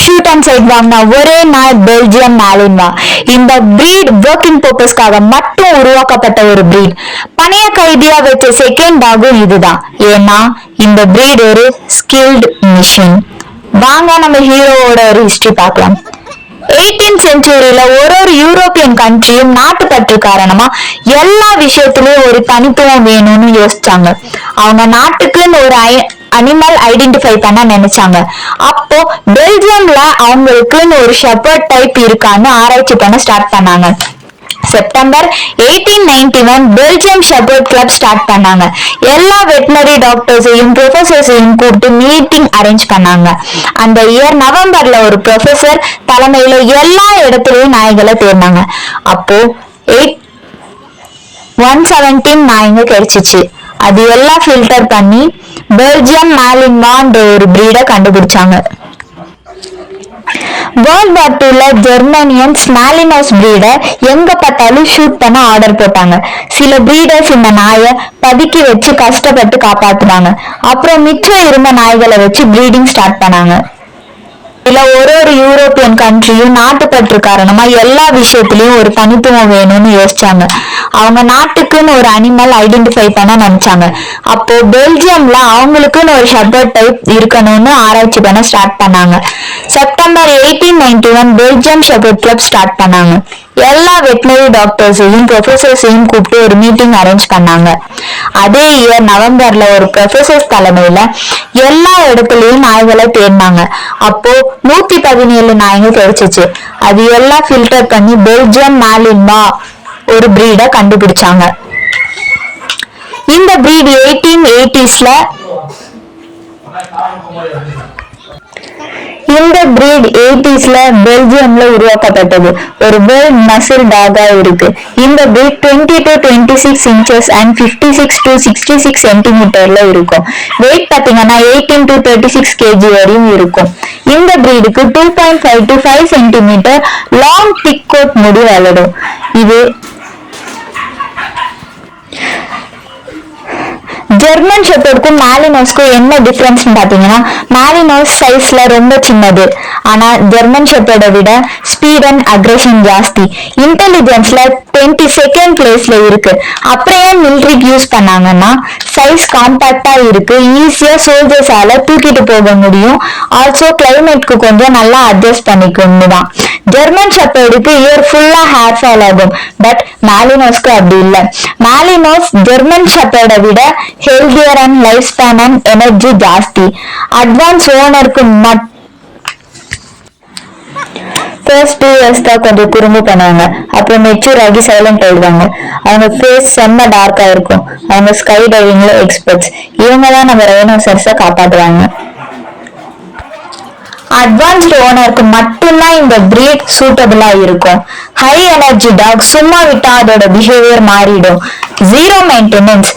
Shoot and side வாங்கின ஒரே நாய் பெல்ஜியம் மாலின்வா. இந்த பிரீட் ஒர்க்கிங் பர்பஸ்க்காக மட்டும் உருவாக்கப்பட்ட ஒரு பிரீட். பணைய கைதியா வச்ச செகண்ட் டாகும் இதுதான். ஏன்னா இந்த பிரீட் ஒரு ஸ்கில்டு மிஷின். வாங்க நம்ம ஹீரோவோட ஒரு ஹிஸ்டரி பார்க்கலாம். 18th செஞ்சுரியில ஒரு யூரோப்பியன் கண்ட்ரியும் நாட்டு பற்று காரணமா எல்லா விஷயத்திலயும் ஒரு தனித்துவம் வேணும்னு யோசிச்சாங்க. அவங்க நாட்டுக்குன்னு ஒரு அனிமல் ஐடென்டிஃபை பண்ண நினைச்சாங்க. அப்போ பெல்ஜியம்ல அவங்களுக்குன்னு ஒரு ஷெப்பர்ட் டைப் இருக்கான்னு ஆராய்ச்சி பண்ண ஸ்டார்ட் பண்ணாங்க. September 1891 Belgium shepherd club start பண்ணாங்க. எல்லா வெட்டினரி டாக்டர்ஸையும் ப்ரொஃபசர்ஸையும் கூப்பிட்டு மீட்டிங் அரேஞ்ச் பண்ணாங்க. அந்த இயர் நவம்பர்ல ஒரு ப்ரொஃபசர் தலைமையில எல்லா இடத்துலயும் நாய்களை தேர்ந்தாங்க. அப்போ 117 நாய்ங்க கிடைச்சிச்சு. அது எல்லாம் ஃபில்டர் பண்ணி பெல்ஜியம் மாலின்வான்ற ஒரு பிரீடை கண்டுபிடிச்சாங்க. வேர்ல்ட் வார் 2ல ஜெர்மனியன்ஸ் மாலினோஸ் பிரீடை எங்க பார்த்தாலும் ஷூட் பண்ண ஆர்டர் போட்டாங்க. சில பிரீடர்ஸ் இந்த நாயை பதுக்கி வச்சு கஷ்டப்பட்டு காப்பாத்துனாங்க. அப்புறம் மிச்சம் இருந்த நாய்களை வச்சு பிரீடிங் ஸ்டார்ட் பண்ணாங்க. இல்ல ஒரு யூரோப்பியன் கண்ட்ரியும் நாட்டு பற்று காரணமா எல்லா விஷயத்திலயும் ஒரு தனித்துவம் வேணும்னு யோசிச்சாங்க. அவங்க நாட்டுக்குன்னு ஒரு அனிமல் ஐடென்டிஃபை பண்ண நினைச்சாங்க. அப்போ பெல்ஜியம்ல அவங்களுக்குன்னு ஒரு ஷெப்பர்ட் டைப் இருக்கணும்னு ஆராய்ச்சி பண்ண ஸ்டார்ட் பண்ணாங்க. September 1891 Belgium shepherd club start பண்ணாங்க. எல்லா வெட்டினரி டாக்டர்ஸையும் ப்ரொஃபசர்ஸையும் கூப்பிட்டு ஒரு மீட்டிங் அரேஞ்ச் பண்ணாங்க. அதே இயர் நவம்பர்ல ஒரு ப்ரொஃபசர்ஸ் தலைமையில எல்லா இடத்துலயும் நாய்களை தேடினாங்க. அப்போ 117 நாய்ங்க கிடைச்சிச்சு. அது எல்லாம் ஃபில்டர் பண்ணி பெல்ஜியம் மாலின்வா ஒரு பிரீடை கண்டுபிடிச்சாங்க. இந்த பிரீட் 1880sல பெல்ஜியம்ல உருவாக்கப்பட்டது. ஒரு வேர்ல்ட் மசில் டாகா இருக்கு. இந்த breed 20 to 26 inches and 56 to 66 centimeterல இருக்கும். வெயிட் பாத்தீங்கன்னா 18 to 36 kg வரையும் இருக்கும். இந்த பிரீடுக்கு 2.5 to 5 centimeter long thick coat முடி வளரும். இது ஜெர்மன் ஷெப்பர்டுக்கும் மாலினோஸ்க்கும் என்ன டிஃபரன்ஸ் பாத்தீங்கன்னா, மாலினோஸ் சைஸ்ல ரொம்ப சின்னது. ஆனா ஜெர்மன் ஷெப்பர்டை விட ஸ்பீட் அண்ட் அக்ரெஷன் ஜாஸ்தி. இன்டெலிஜென்ஸ்ல 22nd பிளேஸ்ல இருக்கு. அப்புறம் மிலிட்டரிக்கு யூஸ் பண்ணாங்கன்னா சைஸ் காம்பாக்டா இருக்கு. ஈஸியா சோல்ஜர்ஸால தூக்கிட்டு போக முடியும். ஆல்சோ கிளைமேட்க்கு கொஞ்சம் நல்லா அட்ஜஸ்ட் பண்ணிக்கணும்தான். ஜெர்மன் ஷெப்பர்டுக்கு இயர் ஃபுல்லா ஹேர் ஃபால் ஆகும். பட் மாலினோஸ்க்கு அப்படி இல்லை. மாலினோஸ் ஜெர்மன் ஷெப்பர்டை விட healthier and life span and energy ஜாஸ்தி. அட்வான்ஸ் ஓனருக்கு ஃபர்ஸ்ட் 2 years தான் கொஞ்சம் குறும்பு பண்ணுவாங்க. அப்புறம் மெச்சூர் ஆகி சைலண்ட் ஆயிடுவாங்க. அவங்க ஃபேஸ் செம்ம டார்க்கா இருக்கும். அவங்க ஸ்கை டைவிங்ல எக்ஸ்பர்ட்ஸ். இவங்க தான் நம்ம ரைனோசர்ஸை காப்பாற்றுவாங்க. அட்வான்ஸ்ட் ஓனருக்கு மட்டும்தான் இந்த பிரீட் சூட்டபிளா இருக்கும். ஹை எனர்ஜி டாக் சும்மா விட்டா அதோட பிஹேவியர் மாறிடும். Zero maintenance.